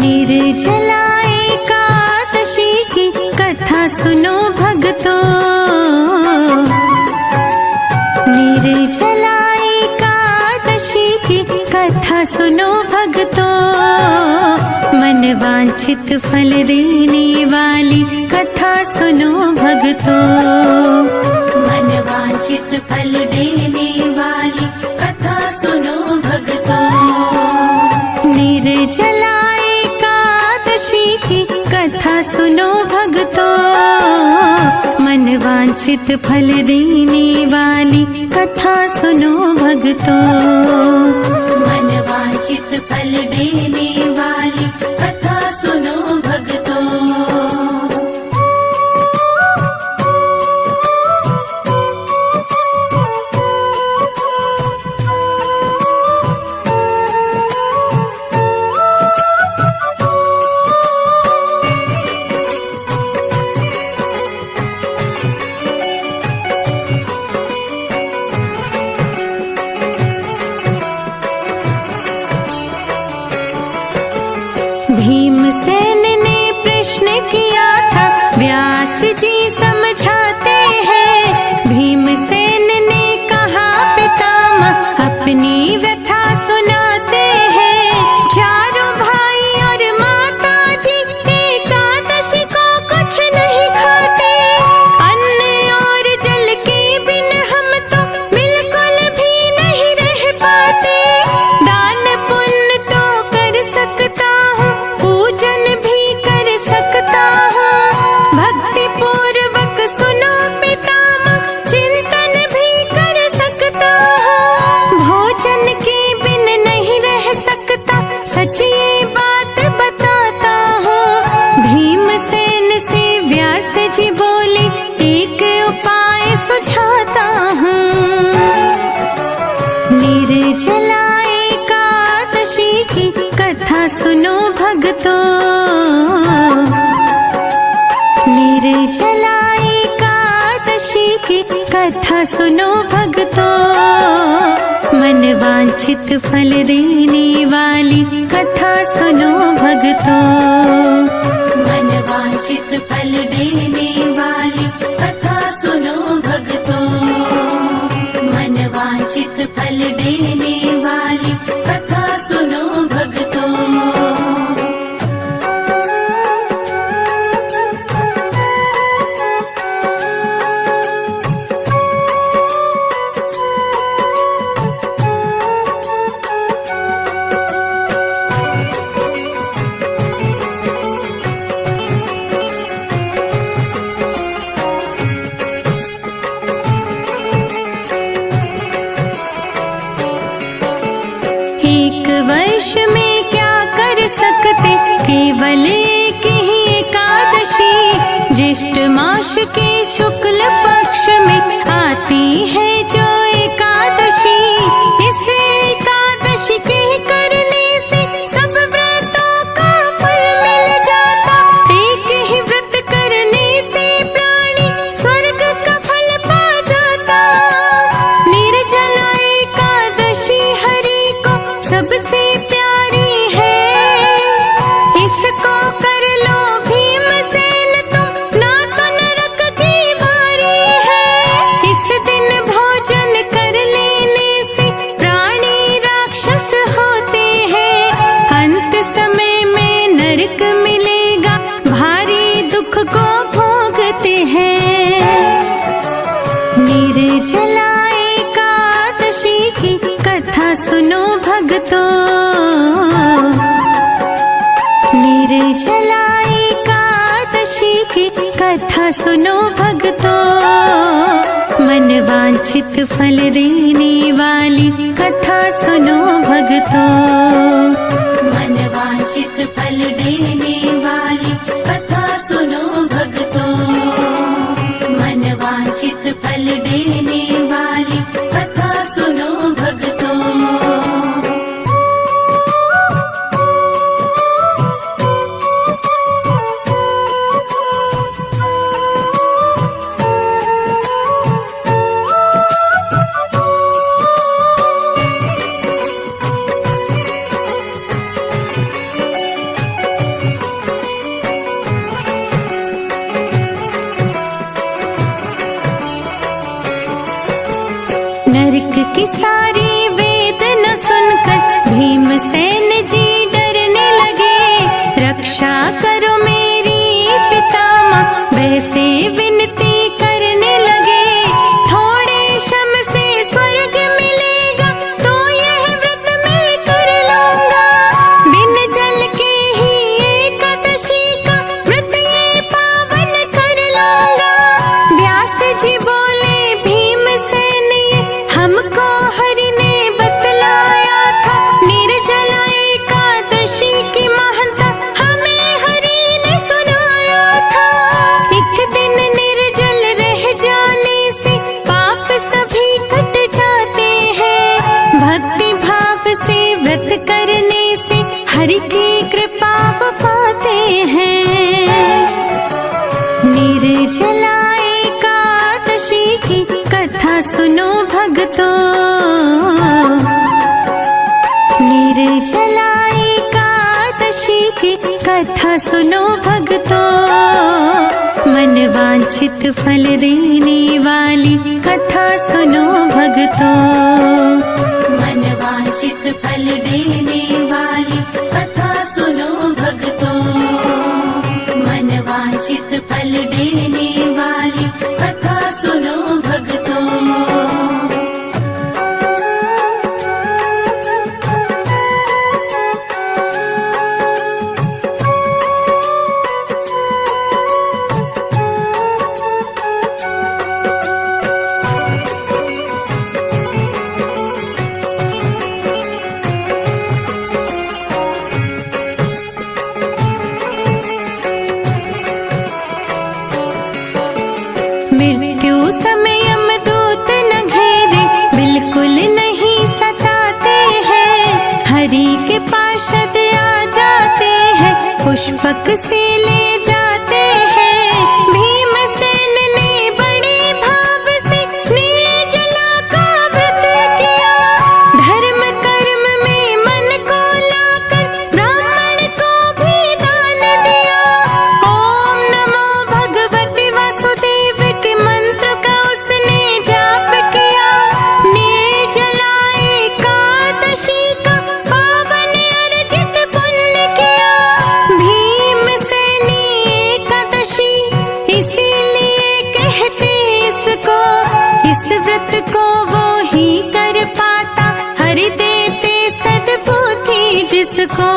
निर्जला एकादशी की कथा सुनो भक्तों। निर्जला एकादशी की कथा सुनो भक्तों। मन वांछित फल देने वाली कथा सुनो भक्तों। मन वांछित फल देने वाली कथा सुनो भक्तों। निर्जला एकादशी की कथा सुनो भक्तों। मन वांछित फल देने वाली कथा सुनो भक्तों। मन वांछित फल देने वाली कथा सुनो भक्तों। भीमसेन ने प्रश्न किया था, व्यास जी समझाते हैं। भीमसेन ने कहा पितामह अपनी व्यथा सुनाते हैं। चारों भाई और माता जी एकादशी को कुछ नहीं खाते। अन्न और जल के बिन हम तो बिल्कुल भी नहीं रह पाते। दान पुण्य तो कर सकता हूँ, पूजन भी कर सकता हूँ। भक्ति पूर्वक सुनो पितामह, चिंतन भी कर सकता हूँ। भोजन के बिन नहीं रह सकता, सच ये बात बताता हूँ। भीमसेन से व्यास जी बोले, एक उपाय सुझाता हूँ। निर्जला एकादशी की कथा सुनो भक्तों। निर्जला एकादशी की कथा सुनो भक्तों। मन वांछित फल देने वाली कथा सुनो भक्तों। मन वांछित फल देने वाली कथा सुनो भक्तों। मन वांछित फल देने वाली कथा सुनो भक्तों। एक वर्ष में क्या कर सकते, केवल एक ही एकादशी। ज्येष्ठ मास के शुक्ल पक्ष में आती है जो एकादशी। इस एकादशी के करने से सब व्रतों का फल मिल जाता। एक ही व्रत करने से प्राणी स्वर्ग का फल पा जाता। निर्जला एकादशी हरि को सबसे प्यारी है। इसको कर लो भीमसेन तुम, ना तो नरक की बारी है। इस दिन भोजन कर लेने से प्राणी राक्षस होते हैं। अंत समय में नरक मिलेगा, भारी दुख को भोगते हैं। निर्जला एकादशी की कथा सुनो भक्तों। निर्जला एकादशी की कथा सुनो भक्तों। मन वांछित फल देने वाली कथा सुनो भक्तों। मन वांछित फल देने वाली कथा सुनो भक्तों। मन वांछित फल देने वाली कथा सुनो भक्तों। की सारी वेद न सुनकर भीमसेन जी डरने लगे। रक्षा करो मेरी पितामह, वैसे विनती करने लगे। थोड़े श्रम से स्वर्ग मिलेगा, तो यह व्रत मैं कर लूंगा। बिन जल के ही एकादशी का व्रत ये पावन कर लूंगा। व्यास जी बोले भीमसेन ये हमको हरि ने बतलाया था। निर्जला एकादशी की महानता हमें हरि ने सुनाया था। एक दिन निर्जल रह जाने से पाप सभी कट जाते हैं। भक्ति भाव से व्रत करने से हरि की कृपा वो पाते हैं। निर्जला एकादशी की कथा सुनो भक्तों। निर्जला एकादशी की कथा सुनो भक्तों। मन वांछित फल देने वाली कथा सुनो भक्तों। मन वांछित फल देने वाली कथा सुनो भक्तों। मन वांछित फल देने वाली कथा सुनो भक्तों। मृत्यु समय यमदूत न घेरे, बिल्कुल नहीं सताते हैं। हरि के पार्षद आ जाते हैं, पुष्पक से ले जाते हैं। भीमसेन ने बड़े भाव से निर्जला का व्रत किया। धर्म कर्म में मन को लाकर ब्राह्मण को भी दान दिया। ओम नमो भगवते वासुदेव के मंत्र का उसने जाप किया। निर्जला एकादशी का पावन अर्जित पुण्य किया। भीमसेनी एकादशी इसीलिए कहते इसको। इस व्रत को वो ही कर पाता, हरि देते सद्बुद्धि जिसको।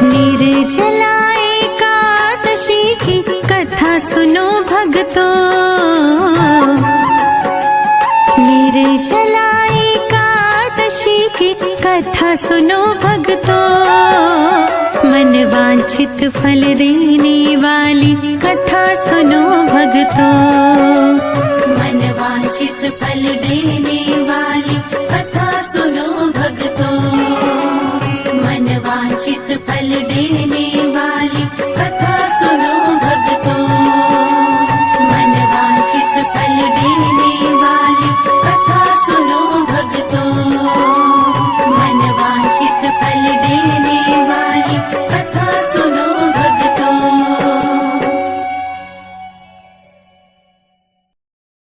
निर्जला एकादशी की कथा सुनो भक्तों। निर्जला एकादशी की कथा सुनो भक्तों। मन वांछित फल देने वाली कथा सुनो भक्तों। मन वांछित फल देने